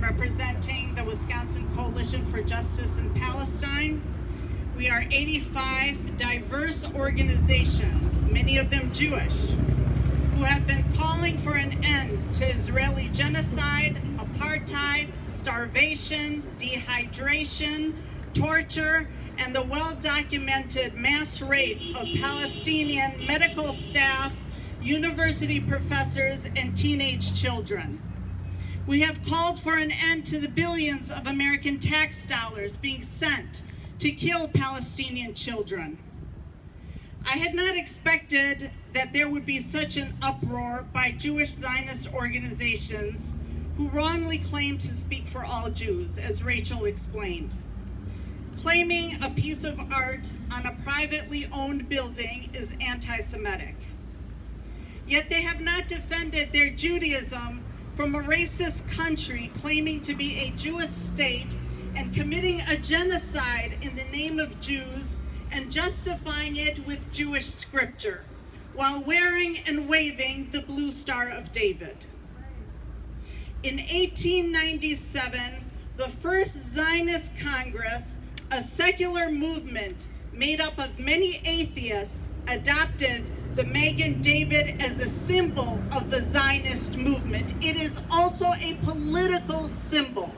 representing the Wisconsin Coalition for Justice in Palestine. We are 85 diverse organizations, many of them Jewish, who have been calling for an end to Israeli genocide, apartheid, starvation, dehydration, torture, and the well-documented mass rape of Palestinian medical staff, university professors, and teenage children. We have called for an end to the billions of American tax dollars being sent to kill Palestinian children. I had not expected that there would be such an uproar by Jewish Zionist organizations who wrongly claim to speak for all Jews, as Rachel explained. Claiming a piece of art on a privately owned building is anti-Semitic. Yet they have not defended their Judaism from a racist country claiming to be a Jewish state and committing a genocide in the name of Jews and justifying it with Jewish scripture, while wearing and waving the blue Star of David. In 1897, the first Zionist Congress, a secular movement made up of many atheists, adopted the Magen David as the symbol of the Zionist movement. It is also a political symbol.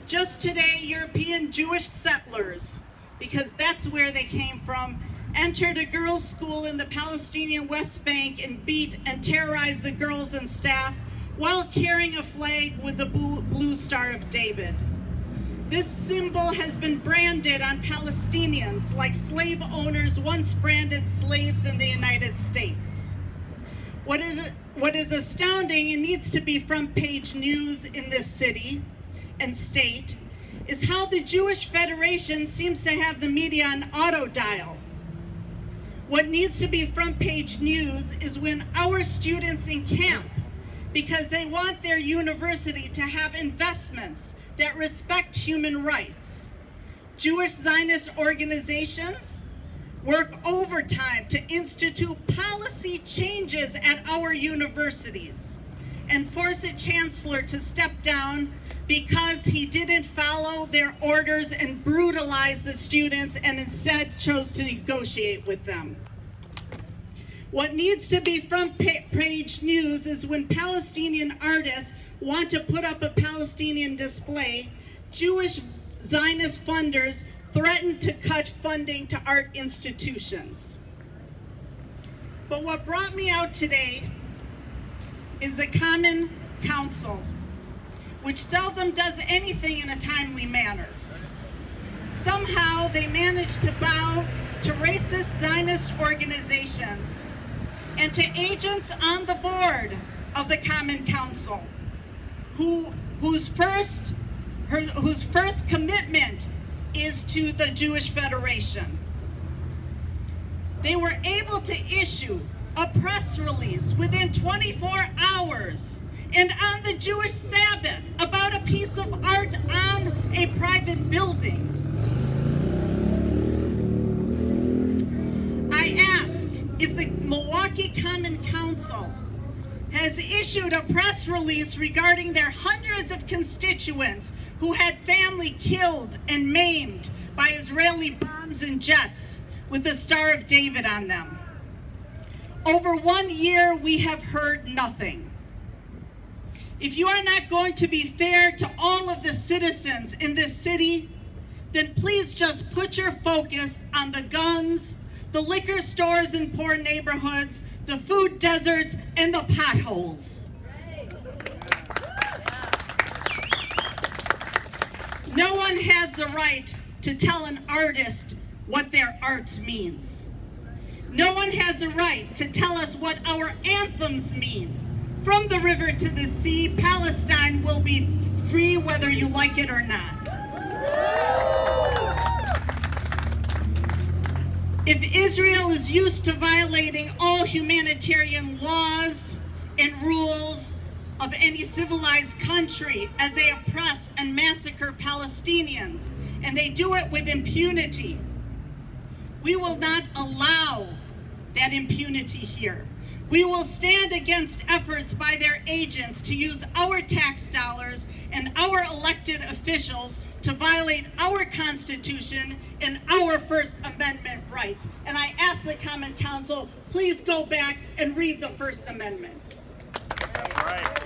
Just today, European Jewish settlers, because that's where they came from, entered a girls' school in the Palestinian West Bank and beat and terrorized the girls and staff while carrying a flag with the blue Star of David. This symbol has been branded on Palestinians like slave owners once branded slaves in the United States. What is astounding and needs to be front-page news in this city and state is how the Jewish Federation seems to have the media on auto dial. What needs to be front-page news is when our students in camp, because they want their university to have investments that respect human rights. Jewish Zionist organizations work overtime to institute policy changes at our universities and force a chancellor to step down because he didn't follow their orders and brutalize the students and instead chose to negotiate with them. What needs to be front page news is when Palestinian artists want to put up a Palestinian display, Jewish Zionist funders threaten to cut funding to art institutions. But what brought me out today is the Common Council, which seldom does anything in a timely manner. Somehow they managed to bow to racist Zionist organizations and to agents on the board of the Common Council, whose first commitment is to the Jewish Federation. They were able to issue a press release within 24 hours and on the Jewish Sabbath about a piece of art on a private building. I ask if the Milwaukee Common Council has issued a press release regarding their hundreds of constituents who had family killed and maimed by Israeli bombs and jets with the Star of David on them. Over 1 year, we have heard nothing. If you are not going to be fair to all of the citizens in this city, then please just put your focus on the guns, the liquor stores in poor neighborhoods, the food deserts, and the potholes. No one has the right to tell an artist what their art means. No one has the right to tell us what our anthems mean. From the river to the sea, Palestine will be free whether you like it or not. If Israel is used to violating all humanitarian laws and rules of any civilized country as they oppress and massacre Palestinians, and they do it with impunity, we will not allow that impunity here. We will stand against efforts by their agents to use our tax dollars officials to violate our Constitution and our First Amendment rights. And I ask the Common Council, please go back and read the First Amendment. That's right.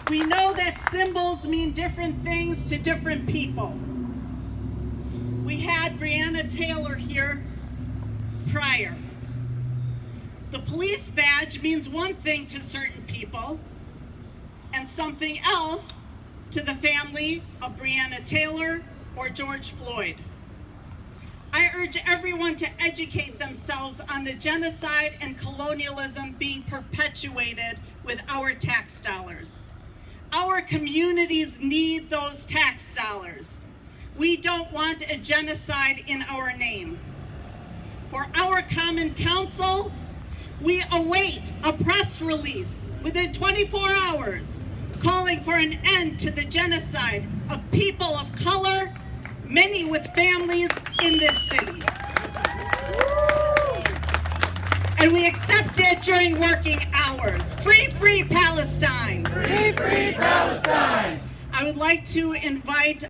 We know that symbols mean different things to different people. We had Breonna Taylor here prior. The police badge means one thing to certain people and something else to the family of Breonna Taylor or George Floyd. I urge everyone to educate themselves on the genocide and colonialism being perpetuated with our tax dollars. Our communities need those tax dollars. We don't want a genocide in our name. For our Common Council, we await a press release within 24 hours calling for an end to the genocide of people of color, many with families in this city. And we accept it during working hours. Free, free Palestine! Free, free Palestine! I would like to invite